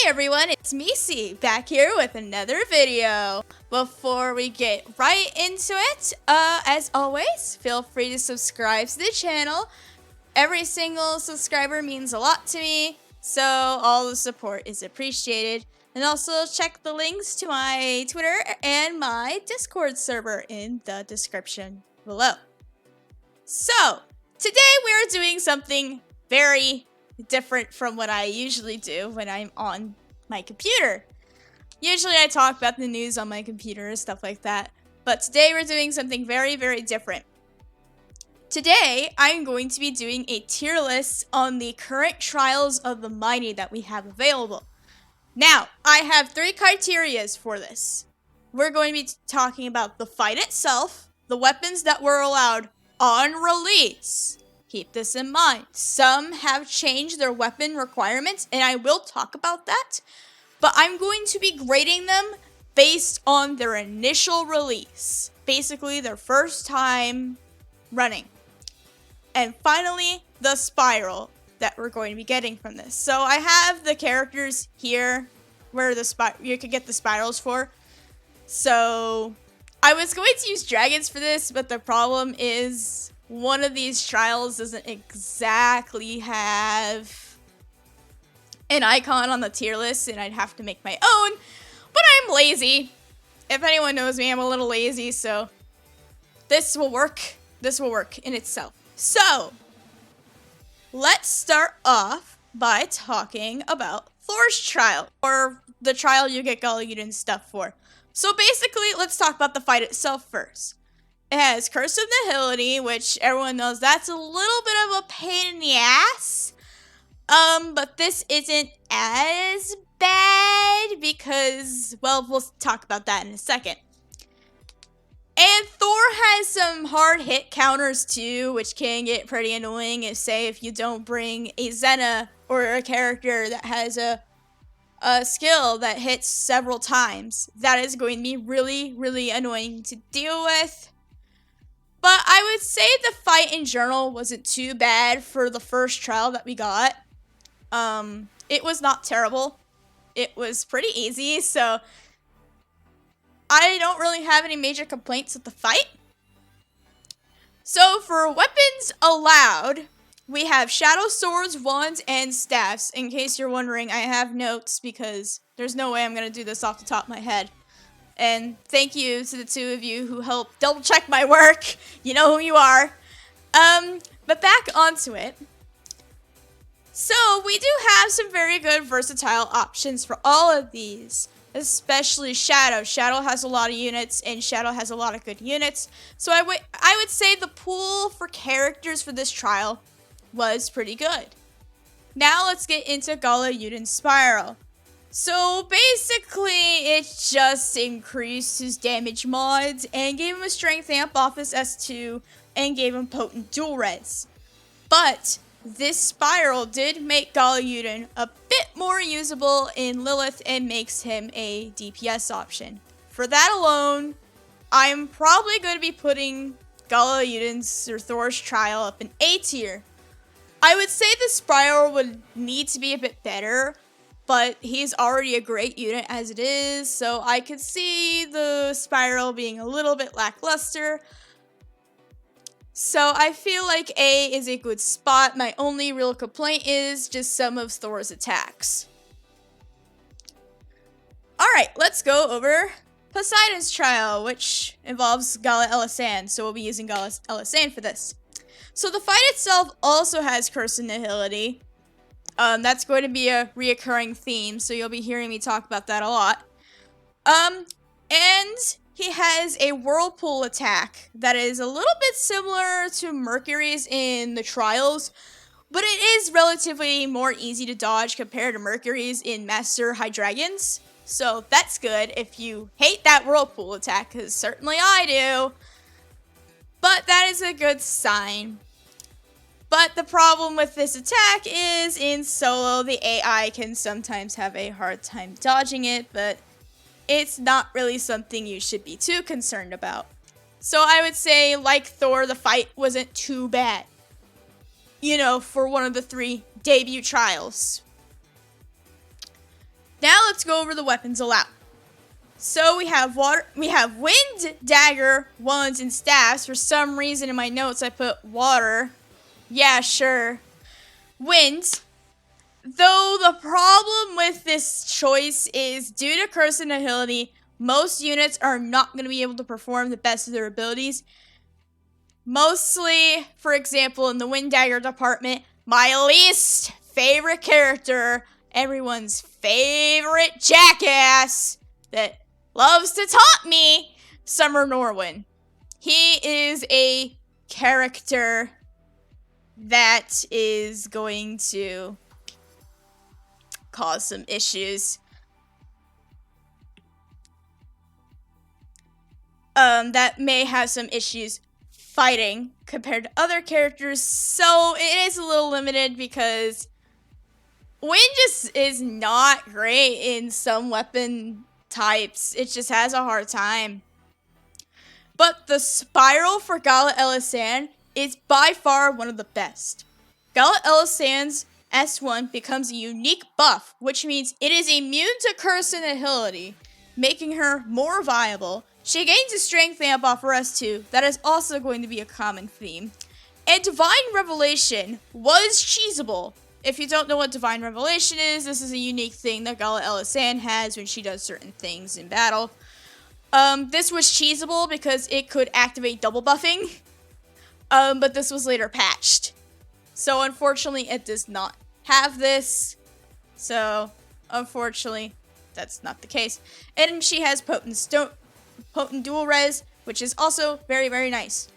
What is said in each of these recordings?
Hey everyone, it's Misi back here with another video. Before we get right into it, as always, feel free to subscribe to the channel. Every single subscriber means a lot to me, so all the support is appreciated. And also check the links to my Twitter and my Discord server in the description below. So, today we're doing something very different from what I usually do when I'm on my computer. Usually I talk about the news on my computer and stuff like that, but today we're doing something very, very different. Today, I'm going to be doing a tier list on the current trials of the mighty that we have available. Now, I have 3 criterias for this. We're going to be talking about the fight itself, the weapons that were allowed on release. Keep this in mind. Some have changed their weapon requirements, and I will talk about that. But I'm going to be grading them based on their initial release. Basically, their first time running. And finally, the spiral that we're going to be getting from this. So I have the characters here where you could get the spirals for. So I was going to use dragons for this, but the problem is one of these trials doesn't exactly have an icon on the tier list, and I'd have to make my own, but I'm lazy. If anyone knows me, I'm a little lazy, so this will work. This will work in itself. So, let's start off by talking about Thor's trial, or the trial you get Gala and stuff for. So basically, let's talk about the fight itself first. It has Curse of Nihility, which everyone knows that's a little bit of a pain in the ass. But this isn't as bad because, well, we'll talk about that in a second. And Thor has some hard hit counters too, which can get pretty annoying if you don't bring a Xena or a character that has a skill that hits several times. That is going to be really, really annoying to deal with. But I would say the fight in general wasn't too bad for the first trial that we got. It was not terrible. It was pretty easy, so I don't really have any major complaints with the fight. So for weapons allowed, we have shadow swords, wands, and staffs. In case you're wondering, I have notes because there's no way I'm going to do this off the top of my head. And thank you to the 2 of you who helped double check my work. You know who you are. But back onto it. So we do have some very good versatile options for all of these, especially Shadow. Shadow has a lot of units, and Shadow has a lot of good units. So I would say the pool for characters for this trial was pretty good. Now let's get into Gala Yuden Spiral. So basically, it just increased his damage mods and gave him a strength amp off his S2 and gave him potent dual res. But this spiral did make Gala Yuden a bit more usable in Lilith and makes him a DPS option. For that alone, I'm probably going to be putting Gala Yuden's or Thor's trial up in A tier. I would say the spiral would need to be a bit better, but he's already a great unit as it is, so I could see the spiral being a little bit lackluster. So I feel like A is a good spot. My only real complaint is just some of Thor's attacks. Alright, let's go over Poseidon's trial, which involves Gala Elisan, so we'll be using Gala Elisan for this. So the fight itself also has Curse and Nihility. That's going to be a reoccurring theme, so you'll be hearing me talk about that a lot. And he has a whirlpool attack that is a little bit similar to Mercury's in the trials, but it is relatively more easy to dodge compared to Mercury's in Master High Dragons. So that's good if you hate that whirlpool attack, because certainly I do. But that is a good sign. But the problem with this attack is in solo, the AI can sometimes have a hard time dodging it, but it's not really something you should be too concerned about. So I would say, like Thor, the fight wasn't too bad. You know, for one of the 3 debut trials. let's go over the weapons allowed. So we have wind, dagger, wands, and staffs. For some reason in my notes I put water. Yeah, sure. Wind. Though the problem with this choice is due to curse and nihility, most units are not going to be able to perform the best of their abilities. Mostly, for example, in the wind dagger department, my least favorite character, everyone's favorite jackass that loves to taunt me, Summer Norwin. He is a character that is going to cause some issues. That may have some issues fighting compared to other characters, so it is a little limited because wind just is not great in some weapon types. It just has a hard time. But the spiral for Gala Elisan is by far one of the best. Gala Elisan's S1 becomes a unique buff, which means it is immune to curse and nihility, making her more viable. She gains a strength amp off her S2, that is also going to be a common theme. And Divine Revelation was cheesable. If you don't know what Divine Revelation is, this is a unique thing that Gala Elisan has when she does certain things in battle. This was cheesable because it could activate double buffing, but this was later patched. So unfortunately, it does not have this. So unfortunately, that's not the case. And she has potent dual res, which is also very, very nice.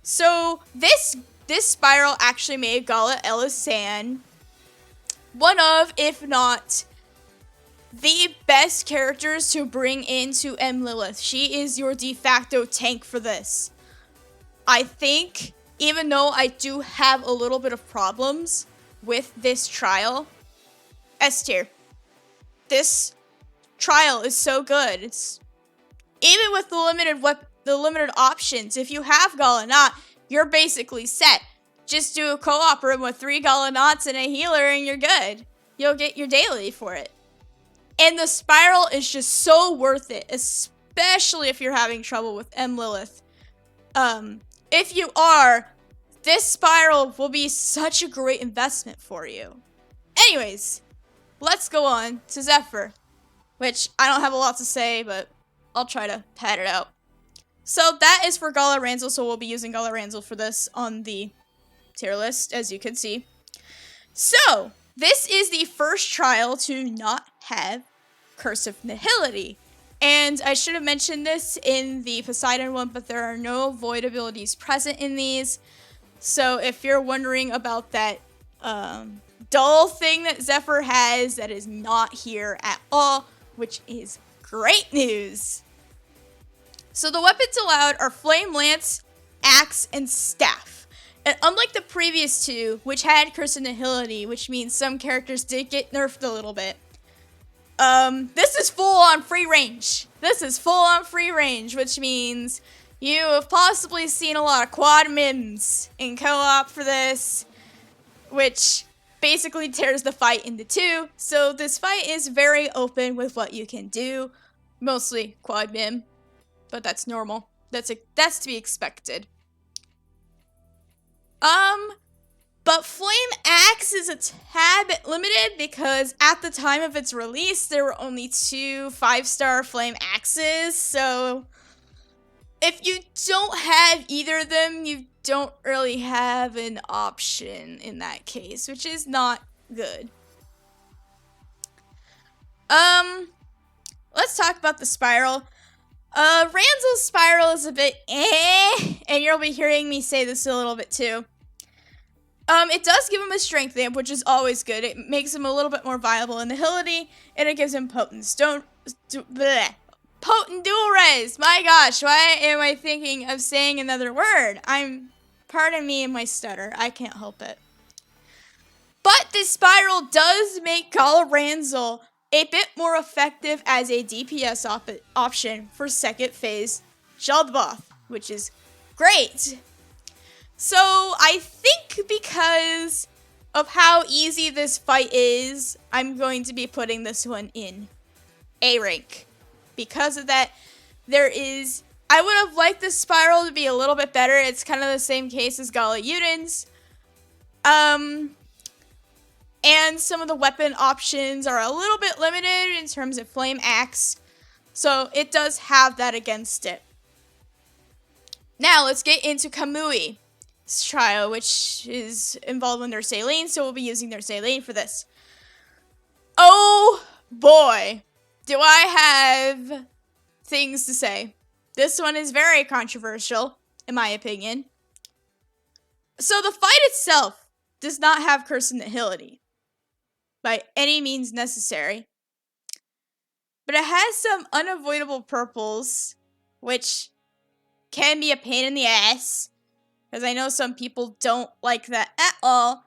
So this spiral actually made Gala Elisan one of, if not the best characters to bring into M. Lilith. She is your de facto tank for this. I think, even though I do have a little bit of problems with this trial, S tier. This trial is so good. It's even with the limited options. If you have Gala Knot, you're basically set. Just do a co-op room with 3 Gala Knots and a healer and you're good. You'll get your daily for it. And the spiral is just so worth it, especially if you're having trouble with M. Lilith. If you are, this spiral will be such a great investment for you. Anyways, let's go on to Zephyr, which I don't have a lot to say, but I'll try to pad it out. So that is for Gala Ranzel, so we'll be using Gala Ranzel for this on the tier list, as you can see. So, this is the first trial to not have Curse of Nihility. And I should have mentioned this in the Poseidon one, but there are no void abilities present in these. So if you're wondering about that dull thing that Zephyr has, that is not here at all, which is great news. So the weapons allowed are Flame Lance, Axe, and Staff. And unlike the previous two, which had Curse of Nihility, which means some characters did get nerfed a little bit, this is full-on free range. This is full-on free range, which means you have possibly seen a lot of quad mims in co-op for this, which basically tears the fight into two. So this fight is very open with what you can do. Mostly quad mim, but that's normal. That's to be expected. But Flame Axe is a tad bit limited because at the time of its release, there were only 2 5-star Flame Axes. So if you don't have either of them, you don't really have an option in that case, which is not good. Let's talk about the spiral. Ranzel's spiral is a bit and you'll be hearing me say this a little bit too. It does give him a strength amp, which is always good. It makes him a little bit more viable in Nihility, and it gives him potent dual res. My gosh, why am I thinking of saying another word? Pardon me and my stutter. I can't help it. But this spiral does make Gala Ranzel a bit more effective as a DPS option for second phase Sheldboth, which is great. So I think because of how easy this fight is, I'm going to be putting this one in A rank. Because of that, I would have liked the spiral to be a little bit better. It's kind of the same case as Gala Uden's. And some of the weapon options are a little bit limited in terms of flame axe. So it does have that against it. Now let's get into Kamui's trial, which is involved with Nurse Aileen, so we'll be using Nurse Aileen for this. Oh boy, do I have things to say. This one is very controversial, in my opinion. So the fight itself does not have Curse and Nihility by any means necessary. But it has some unavoidable purples, which can be a pain in the ass, because I know some people don't like that at all.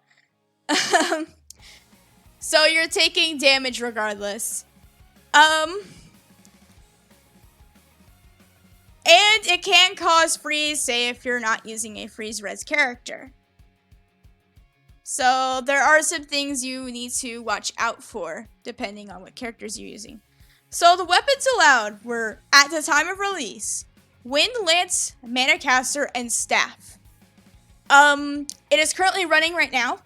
So you're taking damage regardless. And it can cause freeze, say if you're not using a freeze res character. So there are some things you need to watch out for, depending on what characters you're using. So the weapons allowed were, at the time of release, Wind, Lance, Manicaster, and Staff. It is currently running right now,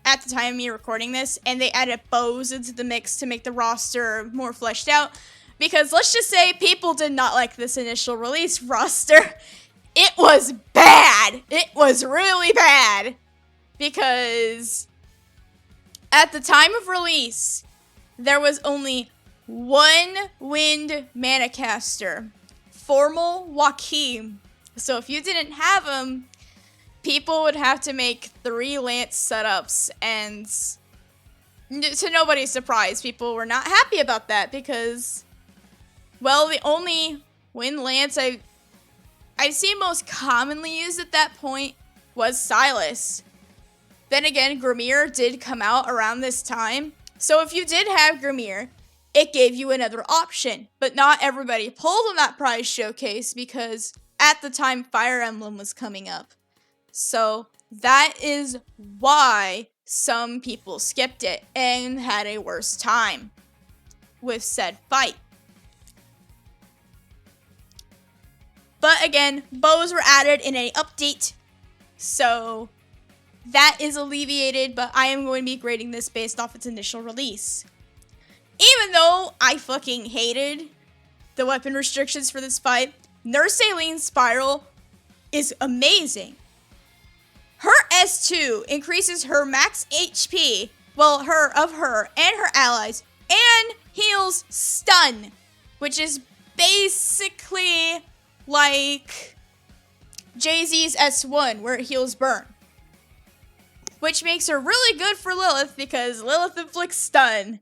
at the time of me recording this, and they added bows into the mix to make the roster more fleshed out. Because let's just say people did not like this initial release roster. It was bad. It was really bad. Because at the time of release, there was only one Wind Manicaster, Formal Joachim. So if you didn't have him, people would have to make 3 Lance setups, and to nobody's surprise, people were not happy about that because, well, the only Wind Lance I've seen most commonly used at that point was Silas. Then again, Grimir did come out around this time. So if you did have Grimir, it gave you another option. But not everybody pulled on that prize showcase because at the time Fire Emblem was coming up. So that is why some people skipped it and had a worse time with said fight. But again, bows were added in an update. So that is alleviated, but I am going to be grading this based off its initial release. Even though I fucking hated the weapon restrictions for this fight, Nurse Aileen's Spiral is amazing. Her S2 increases her max HP, well, her and her allies, and heals stun, which is basically like Jay-Z's S1, where it heals burn. Which makes her really good for Lilith because Lilith inflicts stun.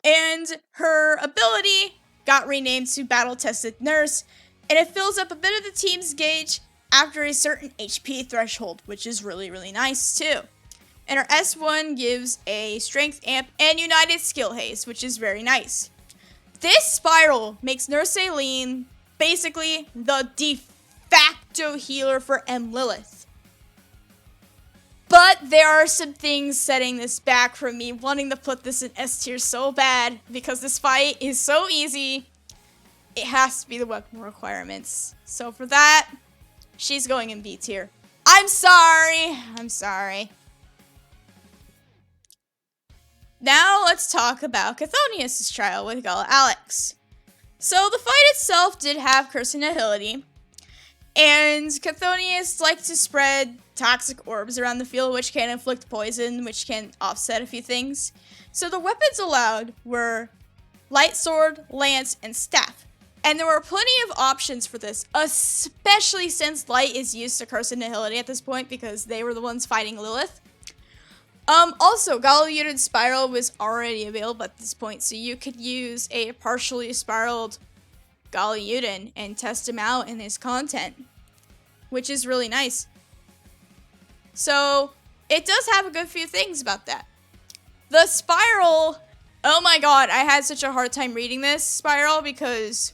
And her ability got renamed to Battle Tested Nurse, and it fills up a bit of the team's gauge after a certain HP threshold, which is really, really nice too. And her S1 gives a Strength Amp and United Skill Haste, which is very nice. This Spiral makes Nurse Aileen basically the de facto healer for M. Lilith. But there are some things setting this back from me wanting to put this in S tier so bad because this fight is so easy. It has to be the weapon requirements. So for that, she's going in B tier. I'm sorry. Now let's talk about Chthonius' trial with Gala Alex. So the fight itself did have Curse and Nihility. And Chthonius liked to spread toxic orbs around the field, which can inflict poison, which can offset a few things. So the weapons allowed were Light Sword, Lance, and Staff. And there were plenty of options for this, especially since Light is used to Curse and Nihility at this point because they were the ones fighting Lilith. Also, Gala Uden's Spiral was already available at this point, so you could use a partially spiraled Gala Uden and test him out in his content, which is really nice. So, it does have a good few things about that. The Spiral, oh my god, I had such a hard time reading this Spiral because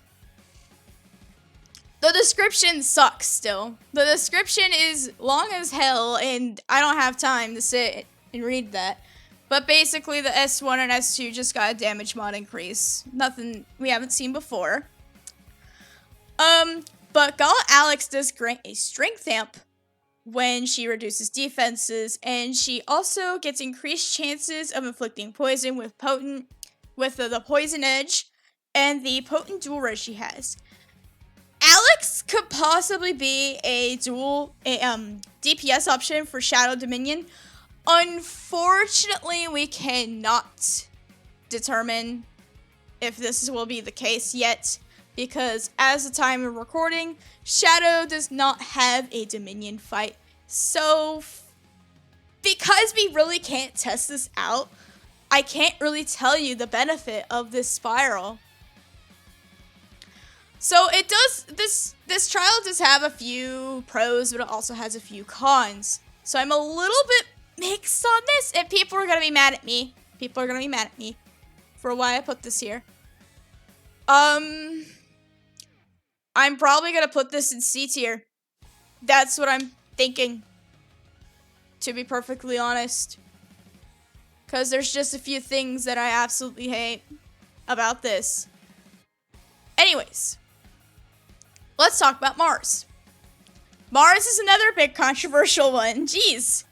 the description sucks still. The description is long as hell and I don't have time to sit and read that. But basically, the S1 and S2 just got a damage mod increase. Nothing we haven't seen before. But Gala Alex does grant a strength amp when she reduces defenses, and she also gets increased chances of inflicting poison with the poison edge and the potent dual res she has. Alex could possibly be a dual DPS option for Shadow Dominion. Unfortunately, we cannot determine if this will be the case yet, because as the time of recording, Shadow does not have a Dominion fight. So, because we really can't test this out, I can't really tell you the benefit of this spiral. So it does, this trial does have a few pros, but it also has a few cons. So I'm a little bit mixed on this, and people are gonna be mad at me. People are gonna be mad at me for why I put this here. I'm probably gonna put this in C tier. That's what I'm thinking, to be perfectly honest. Because there's just a few things that I absolutely hate about this. Anyways, let's talk about Mars. Mars is another big controversial one. Jeez.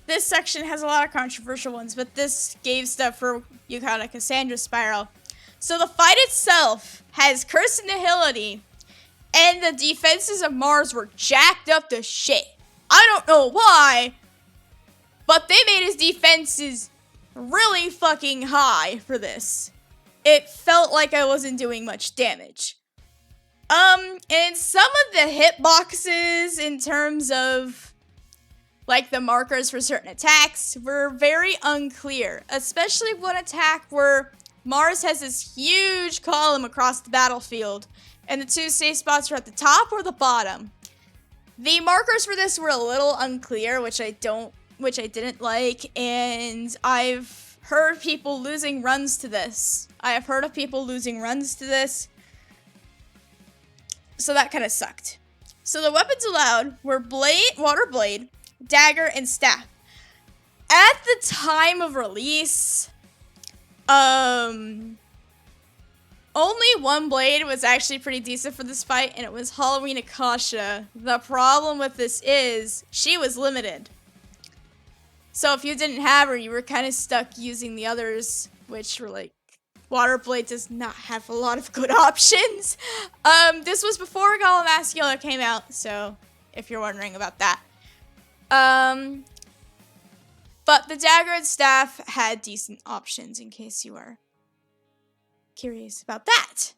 This section has a lot of controversial ones, but this gave stuff for Yukata Cassandra Spiral. So the fight itself has Curse and Nihility, and the defenses of Mars were jacked up to shit. I don't know why, but they made his defenses really fucking high for this. It felt like I wasn't doing much damage. And some of the hitboxes in terms of like the markers for certain attacks were very unclear, especially one attack where Mars has this huge column across the battlefield, and the two safe spots are at the top or the bottom. The markers for this were a little unclear, which I didn't like, and I've heard people losing runs to this. I have heard of people losing runs to this, so that kind of sucked. So the weapons allowed were blade, water blade, dagger, and staff. At the time of release, only one blade was actually pretty decent for this fight, and it was Halloween Akasha. The problem with this is she was limited. So if you didn't have her, you were kind of stuck using the others, which were like, Water Blade does not have a lot of good options. This was before Gala Masculine came out, so if you're wondering about that. But the dagger and staff had decent options, in case you are curious about that.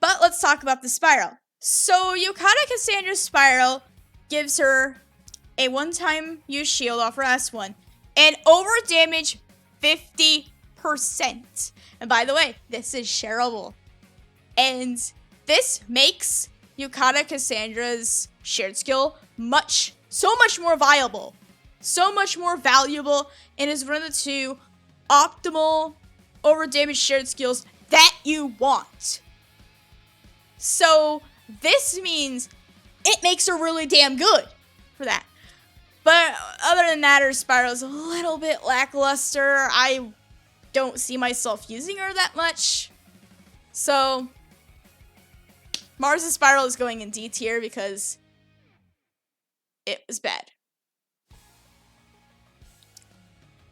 But let's talk about the spiral. So Yukata Cassandra's spiral gives her a one-time use shield off her S1 and over damage 50%. And by the way, this is shareable. And this makes Yukata Cassandra's shared skill so much more viable, so much more valuable, and is one of the two optimal over damage shared skills that you want. So this means it makes her really damn good for that. But other than that, her spiral is a little bit lackluster. I don't see myself using her that much. So Mars' spiral is going in D tier because it was bad.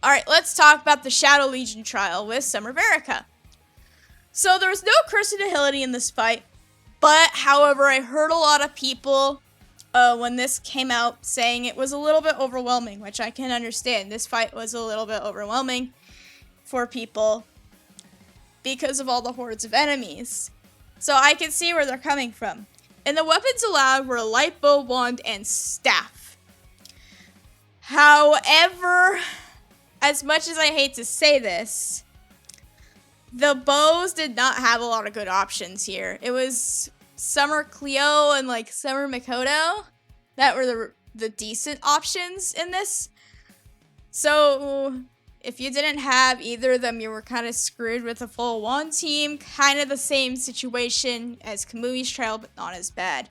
Alright, let's talk about the Shadow Legion trial with Summer Verica. So there was no Curse of Nihility in this fight, but however, I heard a lot of people when this came out saying it was a little bit overwhelming, which I can understand. This fight was a little bit overwhelming for people because of all the hordes of enemies. So I can see where they're coming from. And the weapons allowed were light bow, wand, and staff. However, as much as I hate to say this, the bows did not have a lot of good options here. It was Summer Cleo and like Summer Makoto that were the decent options in this. So if you didn't have either of them, you were kind of screwed with a full wand team. Kind of the same situation as Kamui's trial, but not as bad.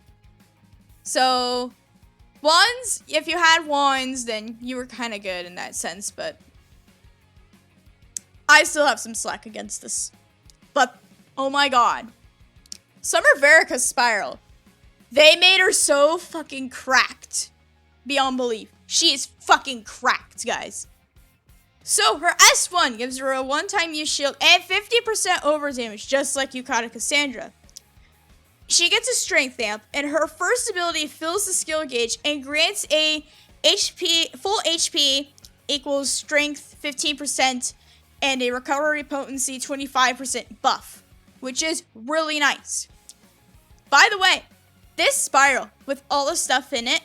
So Wands, if you had wands, then you were kind of good in that sense, but I still have some slack against this. But, oh my god. Summer Verica's Spiral. They made her so fucking cracked. Beyond belief. She is fucking cracked, guys. So, her S1 gives her a one-time use shield and 50% over damage, just like Yukata Cassandra. She gets a strength amp, and her first ability fills the skill gauge and grants a full HP equals strength 15% and a recovery potency 25% buff, which is really nice. By the way, this Spiral, with all the stuff in it,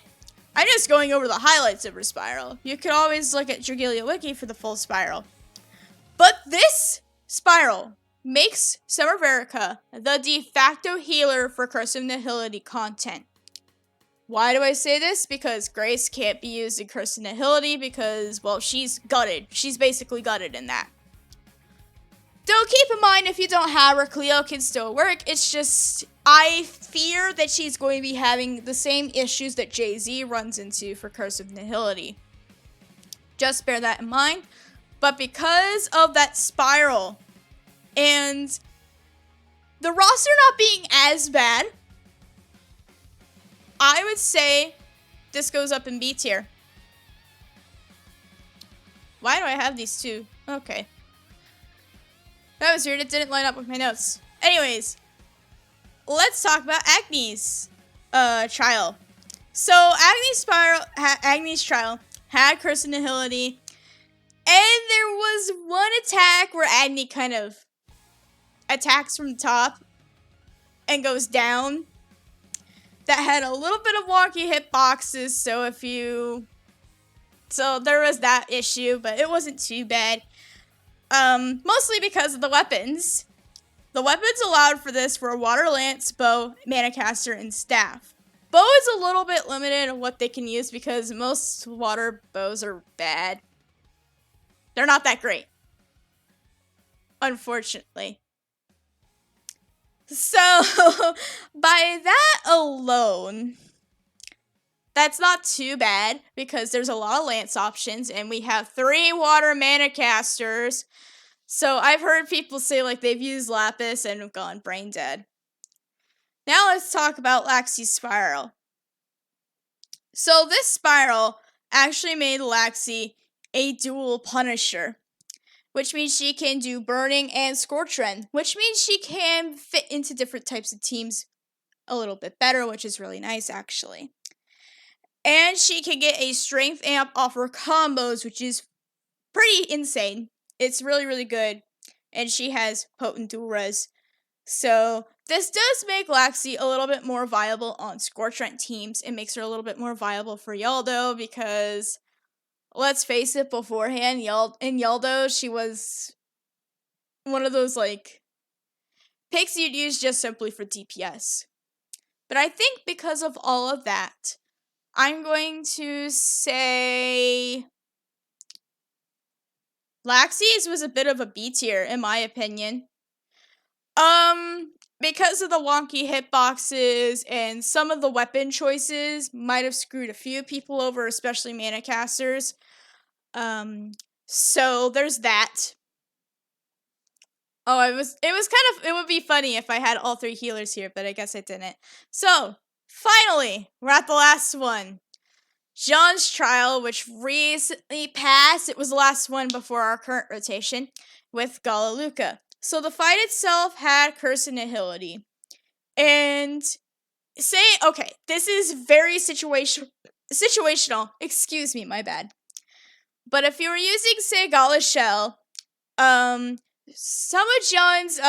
I'm just going over the highlights of her Spiral. You could always look at Dragalia Wiki for the full Spiral. But this Spiral makes Summer Verica the de facto healer for Curse of Nihility content. Why do I say this? Because Grace can't be used in Curse of Nihility because, well, she's gutted. She's basically gutted in that. Though keep in mind, if you don't have her, Cleo can still work. It's just, I fear that she's going to be having the same issues that Jay-Z runs into for Curse of Nihility. Just bear that in mind. But because of that Spiral, and the roster not being as bad, I would say this goes up in B tier. Why do I have these two? Okay. That was weird. It didn't line up with my notes. Anyways, let's talk about Agni's trial. So Agni's trial had Curse of Nihility, and there was one attack where Agni kind of attacks from the top and goes down. That had a little bit of wonky hitboxes, so there was that issue, but it wasn't too bad. Mostly because of the weapons. The weapons allowed for this were Water Lance, Bow, Manicaster, and Staff. Bow is a little bit limited on what they can use because most water bows are bad. They're not that great. Unfortunately. So, by that alone, that's not too bad because there's a lot of Lance options and we have 3 water Manicasters. So I've heard people say like they've used Lapis and have gone brain dead. Now let's talk about Laxie's Spiral. So this Spiral actually made Laxie a dual Punisher, which means she can do Burning and Scorch Rend, which means she can fit into different types of teams a little bit better, which is really nice actually. And she can get a strength amp off her combos, which is pretty insane. It's really, really good. And she has potent dual res. So this does make Laxie a little bit more viable on Scorch Rend teams. It makes her a little bit more viable for Yaldo because, let's face it, beforehand, in Yaldo, she was one of those, like, picks you'd use just simply for DPS. But I think because of all of that, I'm going to say Laxie's was a bit of a B tier, in my opinion. Because of the wonky hitboxes and some of the weapon choices might have screwed a few people over, especially Manicasters. So there's that. Oh, it would be funny if I had all 3 healers here, but I guess I didn't. So, finally, we're at the last one. Jean's trial, which recently passed. It was the last one before our current rotation with Gala Luca. So the fight itself had Curse of Nihility. And okay, this is very situational. Excuse me, my bad. But if you were using, say, Gala's Shell, some of Jean's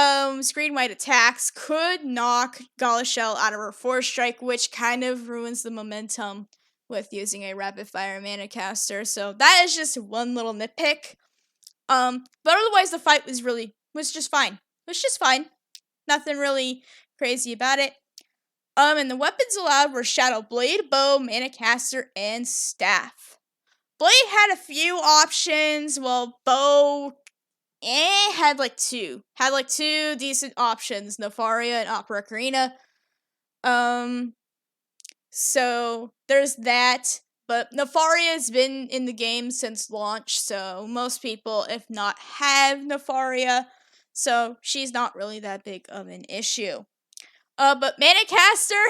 screen wide attacks could knock Gala Shell out of her Force Strike, which kind of ruins the momentum with using a rapid fire Manicaster. So that is just one little nitpick. But otherwise the fight was just fine. It was just fine. Nothing really crazy about it. And the weapons allowed were Shadow Blade, Bow, Manicaster, and Staff. Blade had a few options, while Bow had like 2. Had like 2 decent options, Nefaria and Opera Karina. So there's that. But Nefaria has been in the game since launch, so most people, if not, have Nefaria. So she's not really that big of an issue. But Manicaster,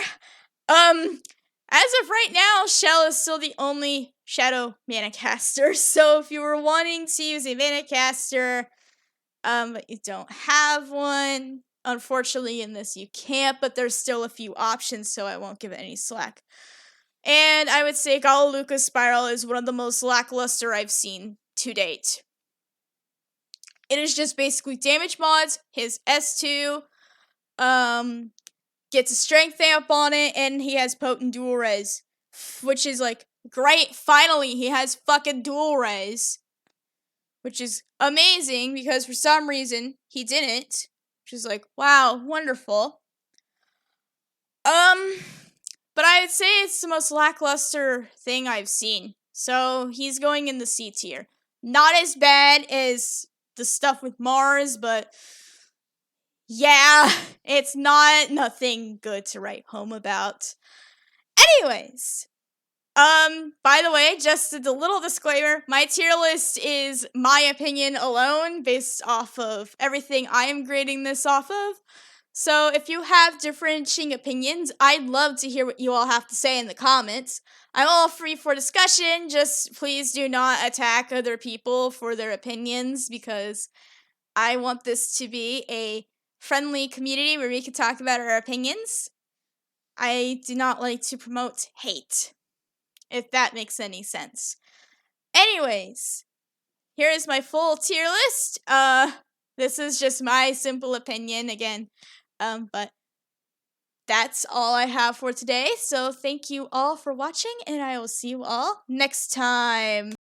as of right now, Shell is still the only Shadow Manicaster. So if you were wanting to use a Manicaster, but you don't have one, unfortunately in this you can't, but there's still a few options, so I won't give it any slack. And I would say Gala Spiral is one of the most lackluster I've seen to date. It is just basically damage mods, his S2, gets a strength amp on it, and he has potent dual res. Which is like, great, finally he has fucking dual res. Which is amazing, because for some reason he didn't. Which is like, wow, wonderful. But I would say it's the most lackluster thing I've seen. So he's going in the C tier. Not as bad as the stuff with Mars, but yeah, it's nothing good to write home about. Anyways, by the way, just a little disclaimer, my tier list is my opinion alone based off of everything I am grading this off of. So if you have differentiating opinions, I'd love to hear what you all have to say in the comments. I'm all free for discussion, just please do not attack other people for their opinions, because I want this to be a friendly community where we can talk about our opinions. I do not like to promote hate, if that makes any sense. Anyways, here is my full tier list. This is just my simple opinion again. But that's all I have for today. So thank you all for watching, and I will see you all next time.